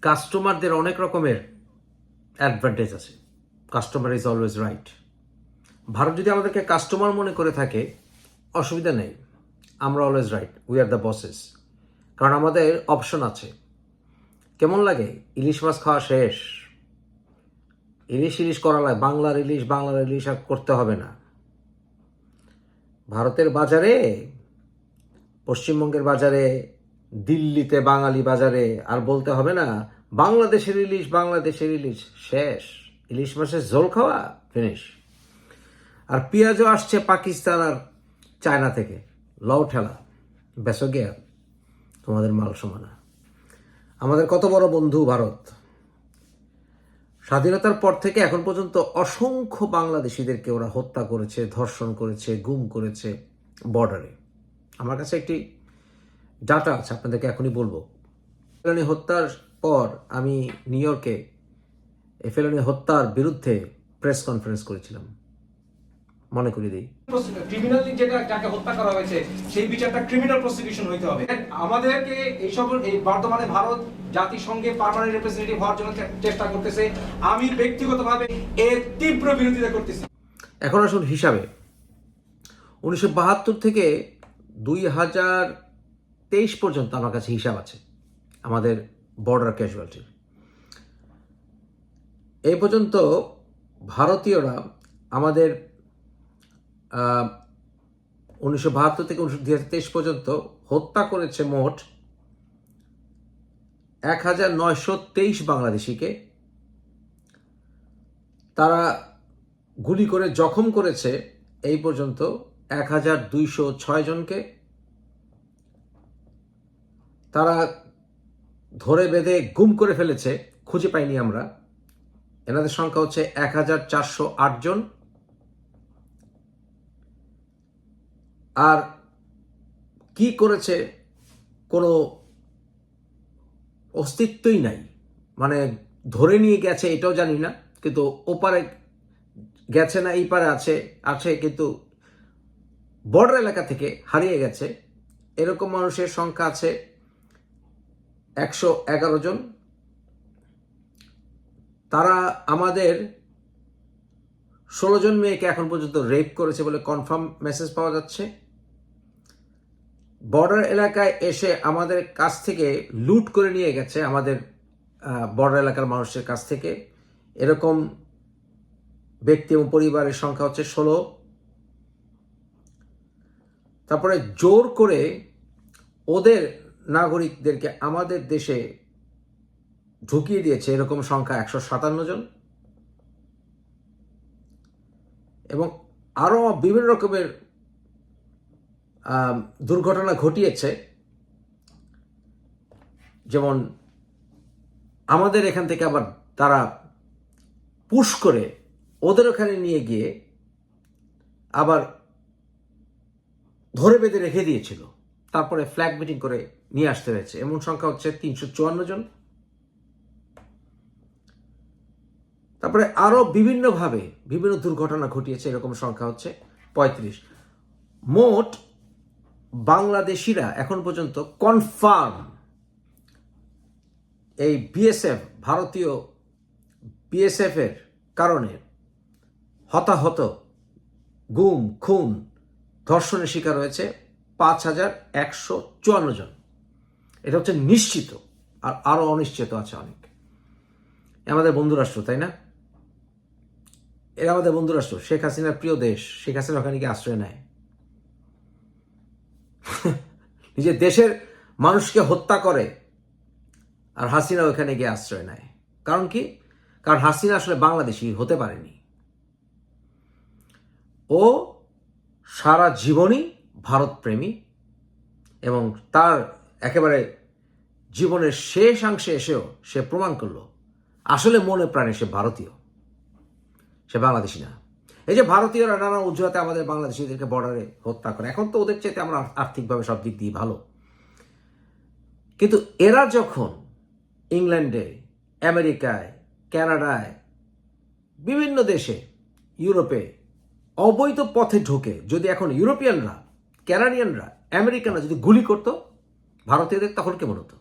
কাস্টমারদের অনেক রকমের অ্যাডভান্টেজ আছে। Customer is always right. Bharat যদি আমাদেরকে কাস্টমার মনে করে থাকে, অসুবিধা নেই, আমরা always right, we are the buses. কারণ আমাদের অপশন আছে। কেমন লাগে ইলিশ মাছ খাওয়া শেষ, ইলিশ করা লাগে, বাংলার ইলিশ আর করতে হবে না। ভারতের বাজারে, পশ্চিমবঙ্গের বাজারে, দিল্লিতে বাঙালি বাজারে আর বলতে হবে না বাংলাদেশের ইলিশ শেষ। ইলিশ মাছের ঝোল খাওয়া ফিনিশ। আর পেঁয়াজও আসছে পাকিস্তান আর চায়না থেকে, লও ঠেলা, বেসো গিয়া তোমাদের মাল সমানা। আমাদের কত বড় বন্ধু ভারত। স্বাধীনতার পর থেকে এখন পর্যন্ত অসংখ্য বাংলাদেশিদেরকে ওরা হত্যা করেছে, ধর্ষণ করেছে, গুম করেছে বর্ডারে। আমার কাছে একটি ডাটা আছে, আপনাদেরকে এখনই বলবো। ফেলানি হত্যার পর আমি নিউ ইয়র্কে এই ফেলানি হত্যার বিরুদ্ধে প্রেস কনফারেন্স করেছিলাম, মনে করিয়ে দিই। ক্রিমিনালি যাকে হত্যা করা হয়েছে সেই বিচারটা ক্রিমিনাল প্রসিকিউশন হইতে হবে। আমাদেরকে এই বর্তমানে ভারত জাতিসংঘে পার্মানেন্ট রিপ্রেজেন্টেটিভ হওয়ার জন্য চেষ্টা করতেছে। আমি ব্যক্তিগতভাবে এর তীব্র বিরোধিতা করতেছি। এখন আসুন হিসাবে, 1972 থেকে 2023 পর্যন্ত আমার কাছে হিসাব আছে আমাদের বর্ডার ক্যাজুয়ালিটির। এই পর্যন্ত ভারতীয়রা আমাদের 1972 থেকে 2023 পর্যন্ত হত্যা করেছে মোট 1923 বাংলাদেশিকে। তারা গুলি করে জখম করেছে এই পর্যন্ত 1206 জনকে। তারা ধরে বেঁধে গুম করে ফেলেছে, খুঁজে পাইনি আমরা। এনাদের সংখ্যা হচ্ছে 1408 জন। আর কি করেছে কোনো অস্তিত্বই নাই, মানে ধরে নিয়ে গেছে এটাও জানি না, কিন্তু ওপারে গেছে না এই পারে আছে কিন্তু বর্ডার এলাকা থেকে হারিয়ে গেছে। এরকম মানুষের সংখ্যা আছে 111 জন। তারা আমাদের 16 জন মেয়েকে এখন পর্যন্ত রেপ করেছে বলে কনফার্ম মেসেজ পাওয়া যাচ্ছে। বর্ডার এলাকায় এসে আমাদের কাছ থেকে লুট করে নিয়ে গেছে, আমাদের বর্ডার এলাকার মানুষের কাছ থেকে। এরকম ব্যক্তি এবং পরিবারের সংখ্যা হচ্ছে 16। তারপরে জোর করে ওদের নাগরিকদেরকে আমাদের দেশে ঢুকিয়ে দিয়েছে, এরকম সংখ্যা 157 জন। এবং আরো বিভিন্ন রকমের দুর্ঘটনা ঘটিয়েছে। যেমন আমাদের এখান থেকে আবার তারা পুশ করে ওদের ওখানে নিয়ে গিয়ে আবার ধরে বেঁধে রেখে দিয়েছিল, তারপরে ফ্ল্যাগ মিটিং করে নিয়ে আসতে হয়েছে। এমন সংখ্যা হচ্ছে 354 জন। তারপরে আরো বিভিন্নভাবে বিভিন্ন দুর্ঘটনা ঘটিয়েছে, এরকম সংখ্যা হচ্ছে 35। মোট বাংলাদেশিরা এখন পর্যন্ত কনফার্ম এই বিএসএফ, ভারতীয় বিএসএফ এর কারণে হতাহত, গুম, খুন, ধর্ষণের শিকার হয়েছে 5154 জন। এটা হচ্ছে নিশ্চিত, আর আরো অনিশ্চিত আছে অনেক। আমাদের বন্ধুরাষ্ট্র, তাই না? এরা আমাদের বন্ধুরাষ্ট্র। শেখ হাসিনার প্রিয় দেশ। শেখ হাসিনা ওখানে গিয়ে আশ্রয় নেয়, নিজের দেশের মানুষকে হত্যা করে, আর হাসিনা ওখানে গিয়ে আশ্রয় নেয়। কারণ কি? কারণ হাসিনা আসলে বাংলাদেশি হতে পারেনি। ও সারা জীবনই ভারত প্রেমী, এবং তার একেবারে জীবনের শেষাংশে এসেও সে প্রমাণ করলো আসলে মনে প্রাণে সে ভারতীয়, সে বাংলাদেশি না। এই যে ভারতীয়রা নানা অজুহাতে আমাদের বাংলাদেশিদেরকে বর্ডারে হত্যা করে, এখন তো ওদের চাইতে আমরা আর্থিকভাবে সব দিক দিয়ে ভালো, কিন্তু এরা যখন ইংল্যান্ডে, আমেরিকায়, কানাডায়, বিভিন্ন দেশে, ইউরোপে অবৈধ পথে ঢোকে, যদি এখন ইউরোপিয়ানরা, কানাডিয়ানরা, আমেরিকানরা যদি গুলি করতো ভারতীয়দের, তখন কেমন হতো?